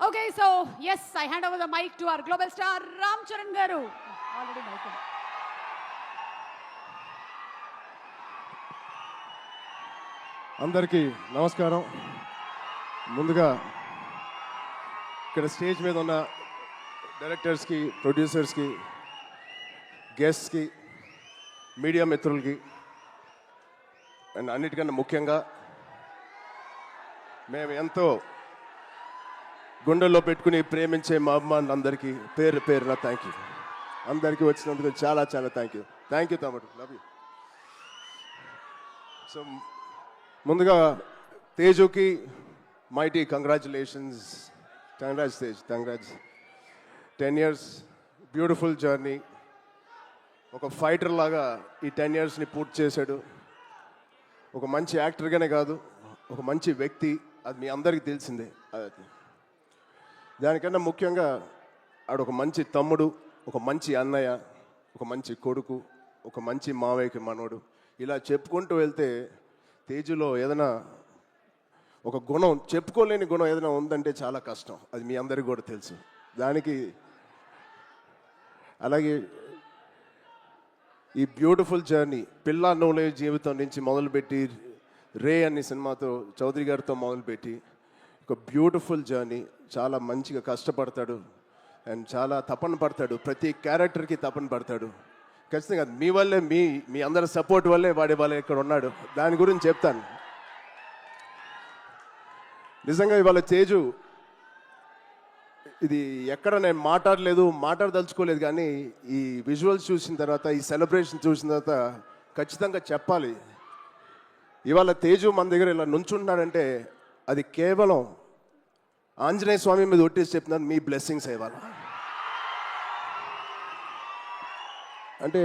Okay, so yes, I hand over the mic to our global star Ram Charan Garu. Already mic. అందరికీ నమస్కారం. ముందుగా ఇక్కడ stage మీద ఉన్న డైరెక్టర్స్కి, ప్రొడ్యూసర్స్కి, గెస్ట్స్కి, మీడియా మిత్రులకి అండ్ అన్నిటికన్నా ముఖ్యంగా మేము ఎంతో గుండెల్లో పెట్టుకుని ప్రేమించే మా అభిమానులందరికీ పేరు పేరున థ్యాంక్ యూ. అందరికీ వచ్చినందుకు చాలా చాలా థ్యాంక్ యూ తమ్ముడు, లవ్ యూ. సో ముందుగా తేజుకి mighty congratulations. Congrats Tej, congrats. 10 years beautiful journey. ఒక ఫైటర్ లాగా ఈ 10 yearsని పూర్తి చేశాడు. ఒక మంచి యాక్టర్గానే కాదు, ఒక మంచి వ్యక్తి. అది మీ అందరికీ తెలిసిందే. దానికన్నా ముఖ్యంగా ఆడు ఒక మంచి తమ్ముడు, ఒక మంచి అన్నయ్య, ఒక మంచి కొడుకు, ఒక మంచి మావయ్యకి మనోడు. ఇలా చెప్పుకుంటూ వెళ్తే తేజులో ఏదైనా ఒక గుణం, చెప్పుకోలేని గుణం ఏదైనా ఉందంటే చాలా కష్టం. అది మీ అందరికీ కూడా తెలుసు. దానికి అలాగే ఈ బ్యూటిఫుల్ జర్నీ పిల్ల నోలే జీవితం నుంచి మొదలుపెట్టి రే అనే సినిమాతో చౌదరి గారితో మొదలుపెట్టి ఒక బ్యూటిఫుల్ జర్నీ. చాలా మంచిగా కష్టపడతాడు అండ్ చాలా తపన పడతాడు. ప్రతి క్యారెక్టర్కి తపన పడతాడు. ఖచ్చితంగా మీ వల్లే, మీ అందరి సపోర్ట్ వల్లే వాళ్ళ ఇక్కడ ఉన్నాడు. దాని గురించి చెప్తాను. నిజంగా ఇవాళ తేజు ఇది ఎక్కడ నేను మాట్లాడదలుచుకోలేదు, కానీ ఈ విజువల్స్ చూసిన తర్వాత, ఈ సెలబ్రేషన్ చూసిన తర్వాత ఖచ్చితంగా చెప్పాలి. ఇవాళ తేజు మన దగ్గర ఇలా నుంచుంటున్నాడంటే అది కేవలం ఆంజనేయ స్వామి మీద ఒట్టేసి చెప్తున్నాను, మీ బ్లెస్సింగ్స్ ఇవాళ. అంటే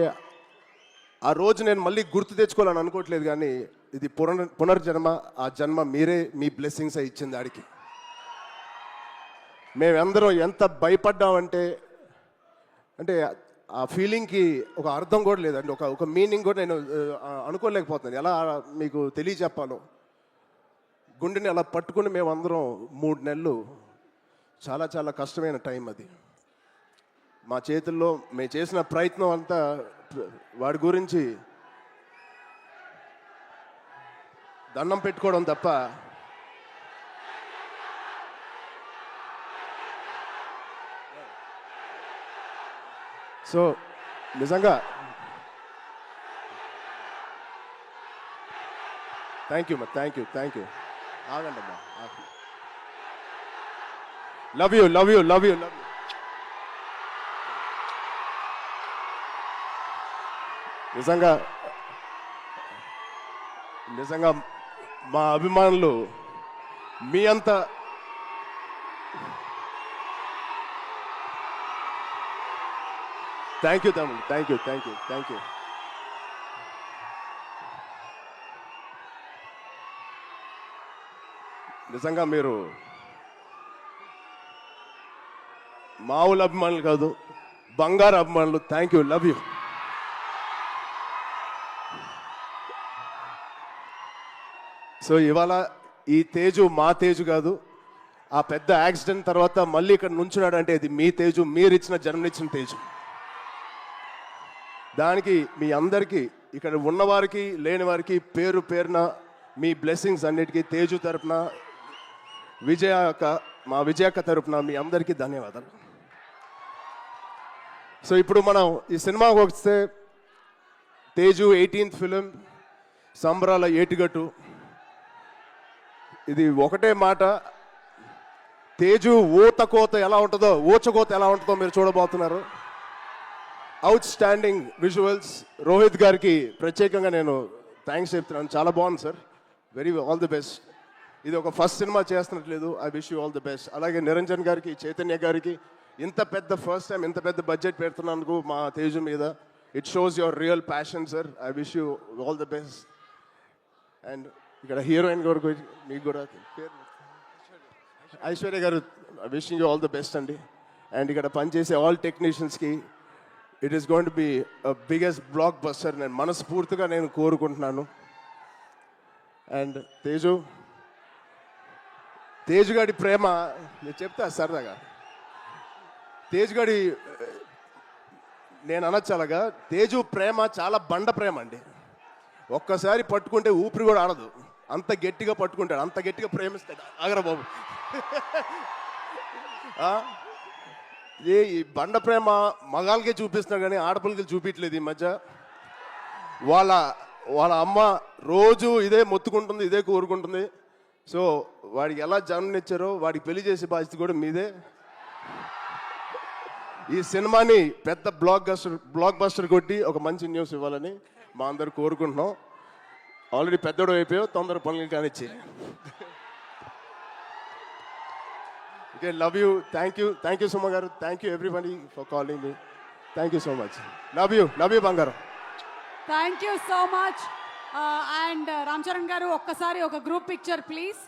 ఆ రోజు నేను మళ్ళీ గుర్తు తెచ్చుకోవాలని అనుకోవట్లేదు, కానీ ఇది పునర్జన్మ. ఆ జన్మ మీరే, మీ బ్లెస్సింగ్స్ ఇచ్చింది ఆడికి. మేమందరం ఎంత భయపడ్డామంటే, అంటే ఆ ఫీలింగ్కి ఒక అర్థం కూడా లేదండి, ఒక మీనింగ్ కూడా నేను అనుకోలేకపోతున్నాను. ఎలా మీకు తెలియచెప్పాలో. గుండెని అలా పట్టుకుని మేమందరం 3 నెలలు, చాలా చాలా కష్టమైన టైం అది. మా చేతుల్లో మేము చేసిన ప్రయత్నం అంతా వాడి గురించి దండం పెట్టుకోవడం తప్ప సో నిజంగా థ్యాంక్ యూ. ఆగండి అమ్మా. Love you. నిజంగా మా అభిమానులు మీ అంతా థ్యాంక్ యూ తమ్ముడు, థ్యాంక్ యూ. నిజంగా మీరు మామూలు అభిమానులు కాదు, బంగారు అభిమానులు. Thank you, love you. So ఇవాళ ఈ తేజు మా తేజు కాదు. ఆ పెద్ద యాక్సిడెంట్ తర్వాత మళ్ళీ ఇక్కడ నుంచున్నాడు అంటే ఇది మీ తేజు, మీరిచ్చిన జన్మనిచ్చిన తేజు. దానికి మీ అందరికీ, ఇక్కడ ఉన్నవారికి లేని వారికి పేరు పేరున మీ బ్లెస్సింగ్స్ అన్నిటికీ తేజు తరపున, మా విజయక్క తరపున మీ అందరికీ ధన్యవాదాలు. సో ఇప్పుడు మనం ఈ సినిమాకి వస్తే, తేజు 18th ఫిలిం, సంబరాల ఏటిగట్టు. ఇది ఒకటే మాట, తేజు ఊచకోత ఎలా ఉంటుందో మీరు చూడబోతున్నారు. Out standing visuals. రోహిత్ గారికి ప్రత్యేకంగా నేను థ్యాంక్స్ చెప్తున్నాను. చాలా బాగుంది సార్, ఆల్ ది బెస్ట్. ఇది ఒక ఫస్ట్ సినిమా చేస్తున్నట్లేదు. I wish you all the best. అలాగే నిరంజన్ గారికి, చైతన్య గారికి ఫస్ట్ టైం ఇంత పెద్ద బడ్జెట్ పెడుతున్నందుకు మా తేజు మీద, it shows your real passion sir. I wish you all the best. And ఇక్కడ హీరోయిన్ గారు మీకు కూడా Aishwarya garu, wishing you all the best అండి. అండ్ ఇక్కడ పనిచేసే ఆల్ టెక్నీషియన్స్కి, it is going to be biggest blockbuster నేను మనస్ఫూర్తిగా కోరుకుంటున్నాను. అండ్ తేజు, తేజ్ గాడి ప్రేమ నేను చెప్తా సరదాగా. తేజ్ గాడి నేను అనొచ్చు అలాగా, తేజు ప్రేమ చాలా బండ ప్రేమ అండి. ఒక్కసారి పట్టుకుంటే ఊపిరి కూడా ఆడదు, అంత గట్టిగా పట్టుకుంటాడు, అంత గట్టిగా ప్రేమిస్తాడు. ఆగరా బాబు. ఆ? ఈ బండ ప్రేమ మగాళ్ళకే చూపిస్తున్నాడు కానీ ఆడపిల్లకి చూపించలేదు ఈ మధ్య. వాళ్ళ అమ్మ రోజు ఇదే మొత్తుకుంటుంది, ఇదే కోరుకుంటుంది. సో వాడికి ఎలా జన్మనిచ్చారో వాడికి పెళ్లి చేసే బాధ్యత కూడా మీదే. ఈ సినిమాని పెద్ద బ్లాక్ బస్టర్ కొట్టి ఒక మంచి న్యూస్ ఇవ్వాలని మా అందరు కోరుకుంటున్నాం. ఆల్రెడీ పెద్దోడు అయిపోయావు, తొందర పనులు కానిచ్చి. Okay, love you, thank you Suma garu, thank you everybody for calling me. Thank you so much. Love you బంగారం. Thank you so much. And Ram Charan garu ఒక్కసారి ఒక గ్రూప్ పిక్చర్ ప్లీజ్.